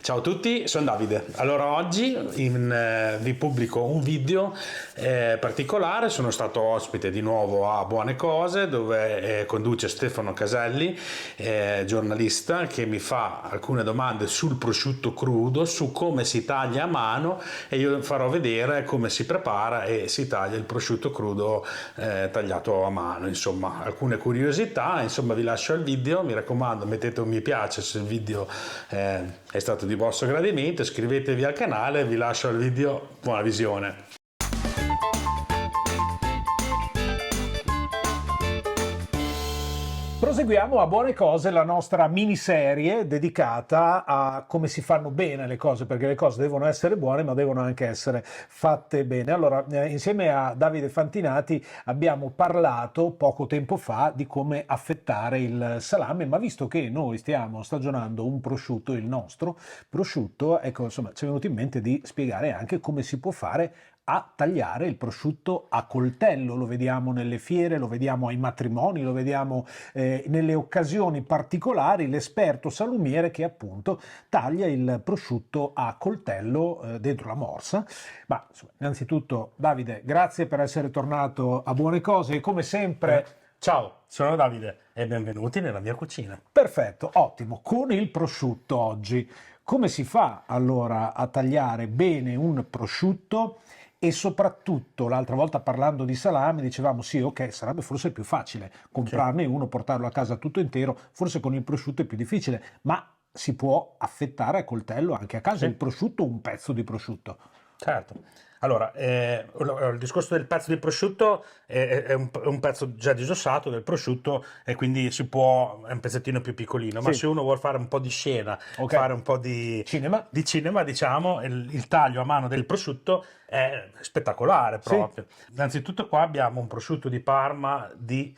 Ciao a tutti, sono Davide. Allora oggi vi pubblico un video particolare. Sono stato ospite di nuovo a Buone Cose, dove conduce Stefano Caselli, giornalista, che mi fa alcune domande sul prosciutto crudo, su come si taglia a mano, e io farò vedere come si prepara e si taglia il prosciutto crudo tagliato a mano. Insomma, alcune curiosità. Insomma, vi lascio il video, mi raccomando, mettete un mi piace se il video è stato di vostro gradimento, iscrivetevi al canale, vi lascio il video, buona visione. Proseguiamo a Buone Cose, la nostra miniserie dedicata a come si fanno bene le cose, perché le cose devono essere buone ma devono anche essere fatte bene. Allora, insieme a Davide Fantinati abbiamo parlato poco tempo fa di come affettare il salame, ma visto che noi stiamo stagionando un prosciutto, il nostro prosciutto, ecco, insomma, ci è venuto in mente di spiegare anche come si può fare a tagliare il prosciutto a coltello. Lo vediamo nelle fiere, lo vediamo ai matrimoni, lo vediamo nelle occasioni particolari, l'esperto salumiere che appunto taglia il prosciutto a coltello dentro la morsa. Ma insomma, innanzitutto Davide, grazie per essere tornato a Buone Cose e come sempre... Ciao, sono Davide e benvenuti nella mia cucina. Perfetto, ottimo. Con il prosciutto oggi, come si fa allora a tagliare bene un prosciutto? E soprattutto, l'altra volta parlando di salame, dicevamo sì, ok, sarebbe forse più facile comprarne uno, portarlo a casa tutto intero, forse con il prosciutto è più difficile, ma si può affettare a coltello anche a casa il prosciutto, un pezzo di prosciutto. Certo. Allora, il discorso del pezzo di prosciutto è un pezzo già disossato del prosciutto e quindi è un pezzettino più piccolino, ma se uno vuole fare un po' di scena, fare un po' di cinema, diciamo, il taglio a mano del prosciutto è spettacolare proprio. Innanzitutto qua abbiamo un prosciutto di Parma di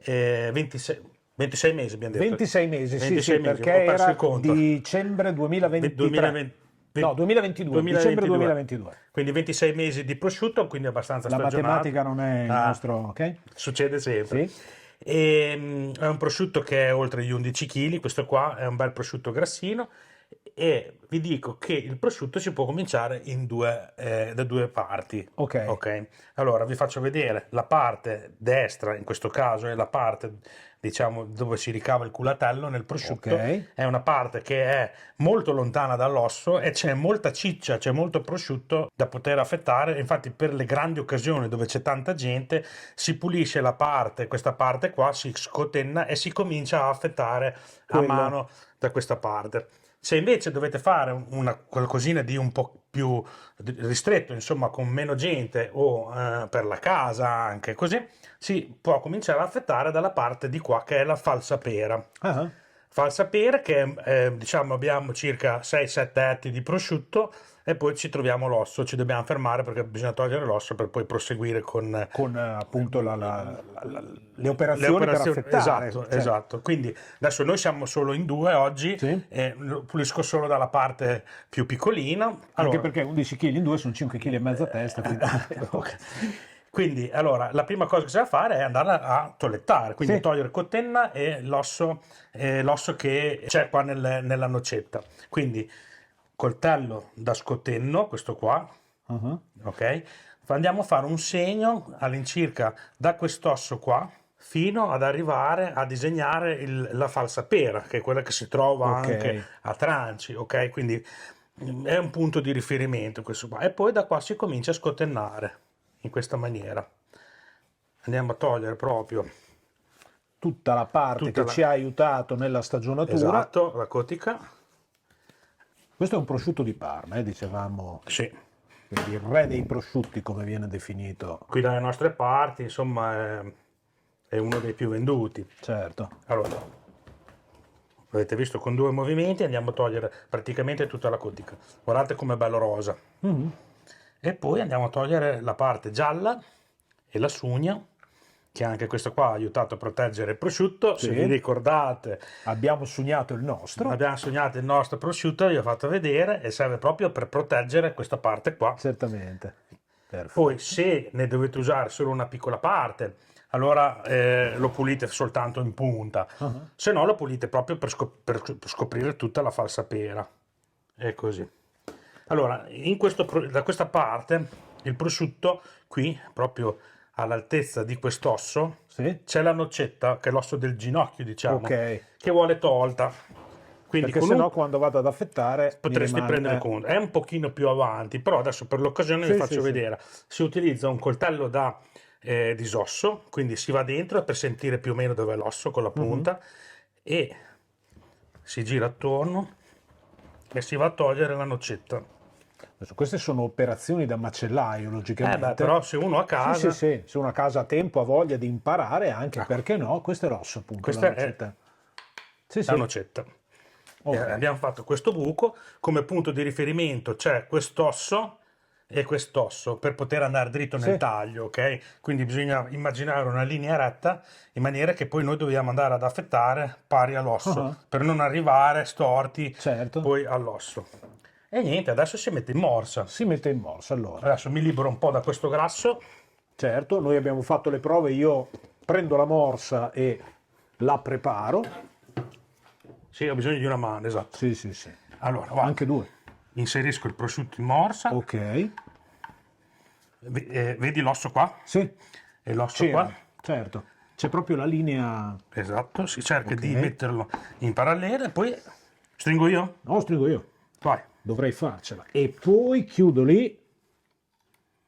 26 mesi, abbiamo detto. 26 mesi, 26 sì, mesi, perché era dicembre 2023. No, 2022, dicembre 2022. Quindi 26 mesi di prosciutto, quindi abbastanza stagionato. La matematica non è il nostro, ok? Succede sempre. Sì. È un prosciutto che è oltre gli 11 kg, questo qua è un bel prosciutto grassino, e vi dico che il prosciutto si può cominciare da due parti. Ok. Allora vi faccio vedere la parte destra, in questo caso è la parte, diciamo, dove si ricava il culatello nel prosciutto. È una parte che è molto lontana dall'osso e c'è molta ciccia, c'è molto prosciutto da poter affettare. Infatti per le grandi occasioni dove c'è tanta gente si pulisce questa parte qua, si scotenna e si comincia a affettare a mano da questa parte. Se invece dovete fare qualcosina di un po' più ristretto, insomma con meno gente o per la casa anche così, si può cominciare a affettare dalla parte di qua che è la falsa pera. Falsa pera che diciamo abbiamo circa 6-7 etti di prosciutto e poi ci troviamo l'osso, ci dobbiamo fermare perché bisogna togliere l'osso per poi proseguire con appunto le operazioni per affettare. Esatto. Quindi adesso noi siamo solo in due oggi, lo pulisco solo dalla parte più piccolina. Anche perché 11 kg in due sono 5 kg e mezzo a testa. Quindi allora la prima cosa che si deve fare è andare a tolettare, quindi togliere cotenna e l'osso che c'è qua nella noccetta. Quindi coltello da scotenno, questo qua, ok? Andiamo a fare un segno all'incirca da quest'osso qua fino ad arrivare a disegnare la falsa pera, che è quella che si trova anche a tranci, ok? Quindi è un punto di riferimento questo qua. E poi da qua si comincia a scotennare in questa maniera. Andiamo a togliere proprio tutta la parte che ci ha aiutato nella stagionatura. Esatto, la cotica. Questo è un prosciutto di Parma, dicevamo. Sì. Quindi il re dei prosciutti, come viene definito. Qui dalle nostre parti, insomma, è uno dei più venduti. Certo. Allora, avete visto con due movimenti andiamo a togliere praticamente tutta la cotica. Guardate com'è bello rosa. E poi andiamo a togliere la parte gialla e la sugna, che anche questo qua ha aiutato a proteggere il prosciutto. Se vi ricordate, abbiamo sugnato il nostro. Abbiamo sugnato il nostro prosciutto, vi ho fatto vedere, e serve proprio per proteggere questa parte qua. Certamente. Perfetto. Poi se ne dovete usare solo una piccola parte, allora lo pulite soltanto in punta, se no lo pulite proprio per scoprire tutta la falsa pera. è così. Allora, da questa parte, il prosciutto, qui, proprio all'altezza di quest'osso, Sì? c'è la noccetta, che è l'osso del ginocchio, diciamo, Ok. che vuole tolta. Quindi Perché sennò quando vado ad affettare mi potresti rimane... prendere conto. È un pochino più avanti, però adesso per l'occasione vi Sì, sì, faccio sì. vedere. Si utilizza un coltello da disosso, quindi si va dentro per sentire più o meno dove è l'osso con la punta e si gira attorno e si va a togliere la noccetta. Adesso, queste sono operazioni da macellaio, logicamente. Però se uno a Sì, sì, casa, sì, se uno a casa ha tempo, ha voglia di imparare, anche ecco, perché no, questo è l'osso appunto, la questa è noccetta. Sì, la sì, noccetta. ok. Abbiamo fatto questo buco, come punto di riferimento c'è quest'osso e quest'osso per poter andare dritto nel Sì, taglio, ok? Quindi bisogna immaginare una linea retta in maniera che poi noi dobbiamo andare ad affettare pari all'osso ah, per non arrivare storti certo. poi all'osso. E niente, adesso si mette in morsa. Si mette in morsa allora. Adesso mi libero un po' da questo grasso. Certo, noi abbiamo fatto le prove, io prendo la morsa e la preparo. Sì, ho bisogno di una mano, esatto. Sì, sì, sì. Allora, va. Anche due. Inserisco il prosciutto in morsa. Ok. Vedi l'osso qua? Sì, E l'osso c'era, qua? certo. C'è proprio la linea... Esatto, si cerca Ok. di metterlo in parallelo e poi stringo io? No, stringo io. Vai. Dovrei farcela. E poi chiudo lì.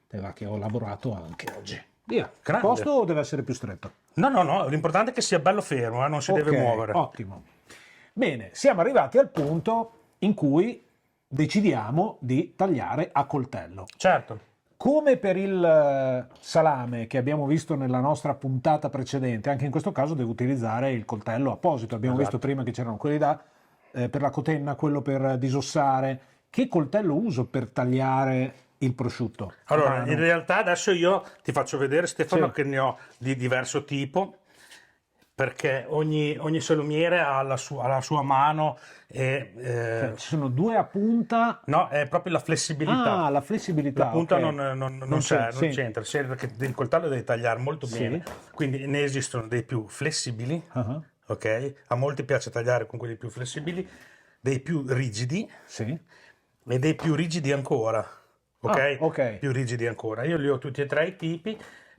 Te va che ho lavorato anche oggi. Via. A Grande. posto o deve essere più stretto? No, no, no, l'importante è che sia bello fermo, non si deve Ok, muovere. ottimo. Bene, siamo arrivati al punto in cui decidiamo di tagliare a coltello. Certo, Come per il salame che abbiamo visto nella nostra puntata precedente, anche in questo caso devo utilizzare il coltello apposito. Abbiamo visto Esatto. prima che c'erano quelli per la cotenna, quello per disossare. Che coltello uso per tagliare il prosciutto? A allora mano? in realtà adesso io ti faccio vedere, Stefano, Sì. che ne ho di diverso tipo, perché ogni salumiere ha la sua mano e Cioè, ci sono due a punta. no, è proprio la flessibilità. Ah, la La flessibilità, punta ok. non c'è, c'è, non sì. c'entra, serve che il coltello devi tagliare molto bene. Sì. Quindi ne esistono dei più flessibili, Ah, ok? A molti piace tagliare con quelli più flessibili, dei più rigidi sì. e dei più rigidi ancora, Ah, ok? ok. Più rigidi ancora. Io li ho tutti e tre i tipi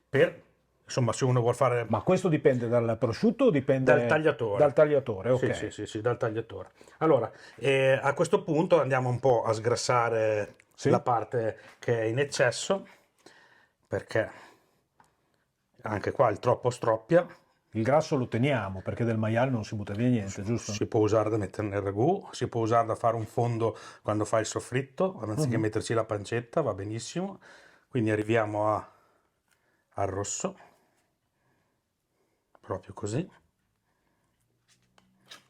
per, insomma, se uno vuole fare Ma questo dipende dal prosciutto o dal dipende tagliatore. dal tagliatore? Sì, Ok. sì, sì, sì, dal tagliatore. Allora, a questo punto andiamo un po' a sgrassare Sì? la parte che è in eccesso, perché anche qua il troppo stroppia. Il grasso lo teniamo perché del maiale non si butta via niente, giusto? Si può usare da mettere nel ragù, si può usare da fare un fondo quando fai il soffritto, anziché metterci la pancetta, va benissimo. Quindi arriviamo al rosso, proprio così.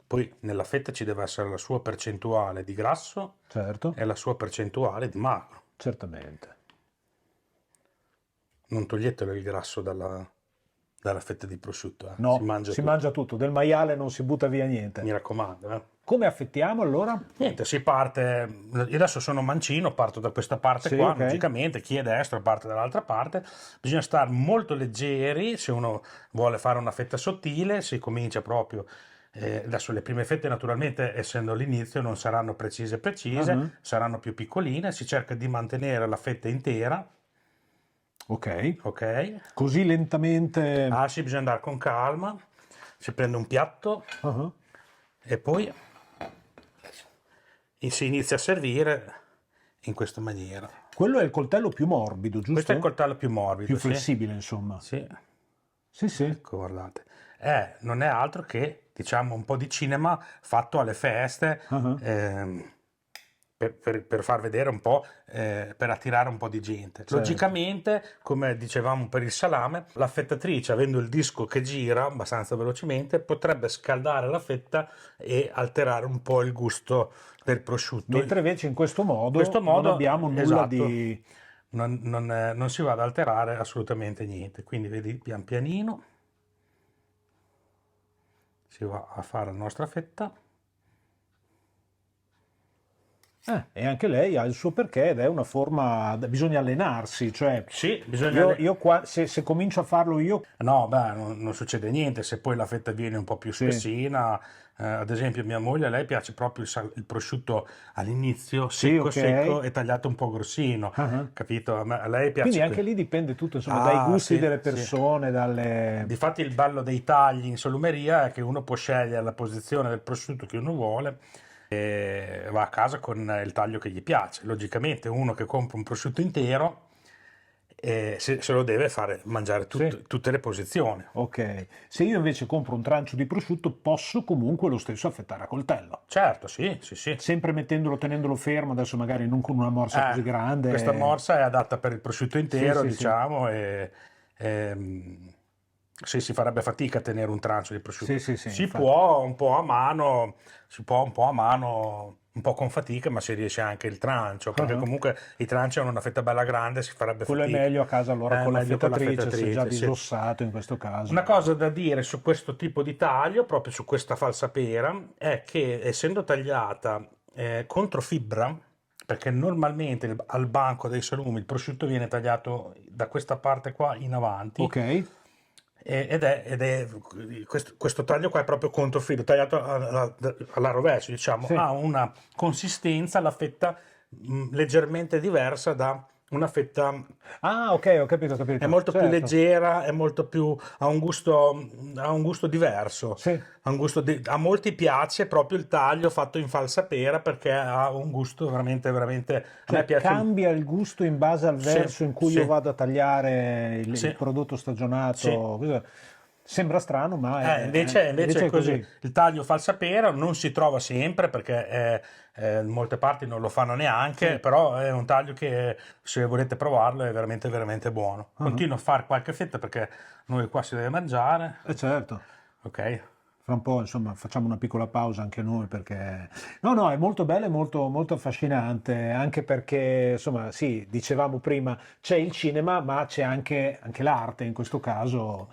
Poi nella fetta ci deve essere la sua percentuale di grasso Certo, e la sua percentuale di magro. certamente. Non toglietelo il grasso dalla fetta di prosciutto, si No, mangia si tutto. mangia tutto, del maiale non si butta via niente. Mi raccomando, Come affettiamo allora? Niente, si parte. Io adesso sono mancino, parto da questa parte Sì, qua, ok. logicamente, chi è destro parte dall'altra parte. Bisogna stare molto leggeri se uno vuole fare una fetta sottile, si comincia proprio. Adesso le prime fette naturalmente, essendo l'inizio, non saranno precise, Ah, saranno più piccoline, si cerca di mantenere la fetta intera, ok. ok? Così lentamente. Ah sì, bisogna andare con calma, si prende un piatto Ah, e poi si inizia a servire in questa maniera. quello è il coltello più morbido, Questo è il giusto? coltello più morbido, Più sì. flessibile, insomma. Sì, Sì, sì. ecco, guardate. Non è altro che, diciamo, un po' di cinema fatto alle feste, Ah, per far vedere un po', per attirare un po' di gente. certo. Logicamente, come dicevamo per il salame, l'affettatrice, avendo il disco che gira abbastanza velocemente, potrebbe scaldare la fetta e alterare un po' il gusto del prosciutto. Mentre invece in questo modo, Questo non modo, abbiamo nulla esatto, di... non si va ad alterare assolutamente niente. Quindi vedi, pian pianino si va a fare la nostra fetta. E anche lei ha il suo perché ed è una forma, bisogna allenarsi, cioè Sì, bisogna... io qua, se comincio a farlo io... No, beh, non succede niente se poi la fetta viene un po' più Sì. spessina. Ad esempio, mia moglie, a lei piace proprio il prosciutto all'inizio, Sì, secco, ok. secco e tagliato un po' grossino, Ah. capito? A lei piace... Quindi anche lì dipende tutto, insomma, dai gusti sì, delle sì. persone, dalle... Difatti il bello dei tagli in salumeria è che uno può scegliere la posizione del prosciutto che uno vuole e va a casa con il taglio che gli piace. Logicamente uno che compra un prosciutto intero se lo deve fare mangiare Sì. tutte le posizioni. Ok, se io invece compro un trancio di prosciutto posso comunque lo stesso affettare a coltello. Certo, sì, sì, sì. Sempre tenendolo fermo, adesso magari non con una morsa così grande. Questa morsa è adatta per il prosciutto intero, Sì, sì, diciamo, sì, si farebbe fatica a tenere un trancio di prosciutto. Sì, Si infatti. può un po' a mano, un po' con fatica, ma si riesce anche il trancio, perché comunque i tranci hanno una fetta bella grande, si farebbe Quello fatica. è meglio a casa allora con la Meglio fettatrice, se è già sì. disossato in questo caso. Una cosa da dire su questo tipo di taglio, proprio su questa falsapera, è che essendo tagliata contro fibra, perché normalmente al banco dei salumi il prosciutto viene tagliato da questa parte qua in avanti, Ok, ed è questo taglio qua è proprio contro fibra, tagliato alla rovescio, diciamo, Sì. ha una consistenza, la fetta leggermente diversa da una fetta. ok, ho capito. È molto più Certo. leggera, è molto più, ha un gusto diverso. Sì. A molti piace proprio il taglio fatto in falsapera perché ha un gusto veramente, veramente. A Cioè, me piace. cambia il gusto in base al Sì, verso in cui sì. io vado a tagliare Sì. il prodotto stagionato. Sì. Questo sembra strano, ma Invece è così. così. Il taglio falsapera non si trova sempre perché in molte parti non lo fanno neanche, Sì. però è un taglio che se volete provarlo è veramente, veramente buono. Continuo a fare qualche fetta perché noi qua si deve mangiare. Certo. Ok. Fra un po', insomma, facciamo una piccola pausa anche noi perché... No, è molto bello e molto, molto affascinante, anche perché, insomma, sì, dicevamo prima, c'è il cinema, ma c'è anche l'arte in questo caso,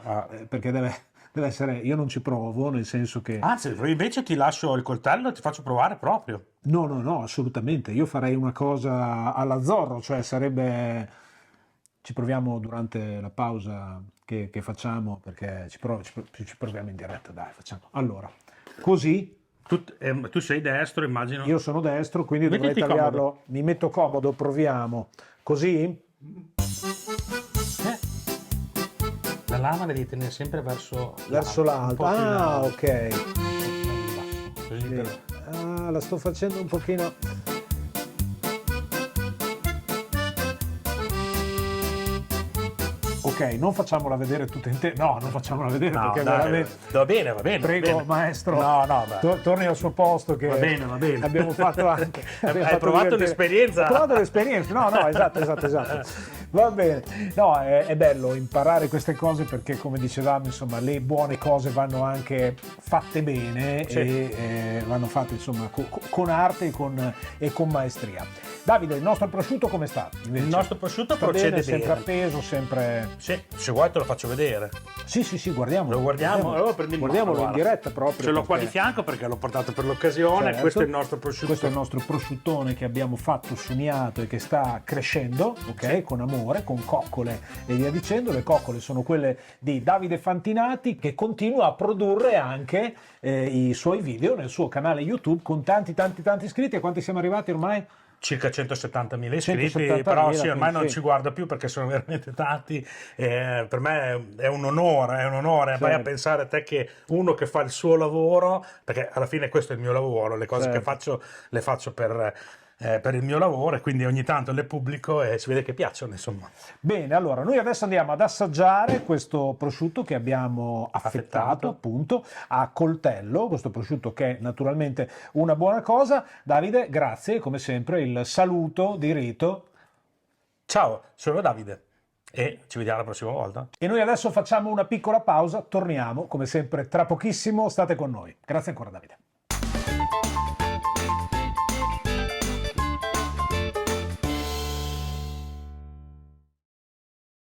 perché deve essere... Io non ci provo, nel senso che... Anzi, invece ti lascio il coltello e ti faccio provare proprio. No, assolutamente. Io farei una cosa alla Zorro, cioè sarebbe... Ci proviamo durante la pausa che facciamo, perché ci proviamo in diretta, dai, facciamo. Allora, così, Tu sei destro, immagino. io sono destro, quindi Mettiti dovrei tagliarlo. comodo. Mi metto comodo, proviamo. Così? La lama devi tenere sempre verso L'alto. Ah, ok. Così per... La sto facendo un pochino... Ok, non facciamola vedere tutta intera. No, non facciamola vedere perché dai, veramente... Va bene, va bene. Prego, va bene. maestro. No, beh. Torni al suo posto che Va bene, va bene. abbiamo fatto anche. Hai provato l'esperienza? Ho provato l'esperienza. No, esatto. Va bene. No, è bello imparare queste cose perché, come dicevamo, insomma, le buone cose vanno anche fatte bene e vanno fatte, insomma, con arte e con maestria. Davide, il nostro prosciutto come sta? Il nostro prosciutto sta procede bene, sempre bene. appeso, sempre... Sì, se vuoi te lo faccio vedere. Sì, guardiamolo. Lo guardiamo? Allora prendi in mano, Guardiamolo in guarda. diretta proprio. Ce l'ho qua perché- di fianco perché l'ho portato per l'occasione. Certo. Questo è il nostro prosciutto. Questo è il nostro prosciuttone che abbiamo fatto sognato e che sta crescendo, ok? Con amore, con coccole e via dicendo. Le coccole sono quelle di Davide Fantinati che continua a produrre anche i suoi video nel suo canale YouTube con tanti iscritti. A quanti siamo arrivati ormai? Circa 170.000 iscritti, 170.000, però sì, ormai quindi non sì. ci guardo più perché sono veramente tanti. Per me è un onore, Vai a Certo. pensare a te che uno che fa il suo lavoro, perché alla fine questo è il mio lavoro, le cose che Certo. faccio le faccio per il mio lavoro e quindi ogni tanto le pubblico e si vede che piacciono, insomma. Bene, allora noi adesso andiamo ad assaggiare questo prosciutto che abbiamo affettato appunto a coltello, questo prosciutto che è naturalmente una buona cosa. Davide, grazie, come sempre il saluto di rito. Ciao, sono Davide e ci vediamo la prossima volta. E noi adesso facciamo una piccola pausa, torniamo come sempre tra pochissimo, state con noi. Grazie ancora Davide.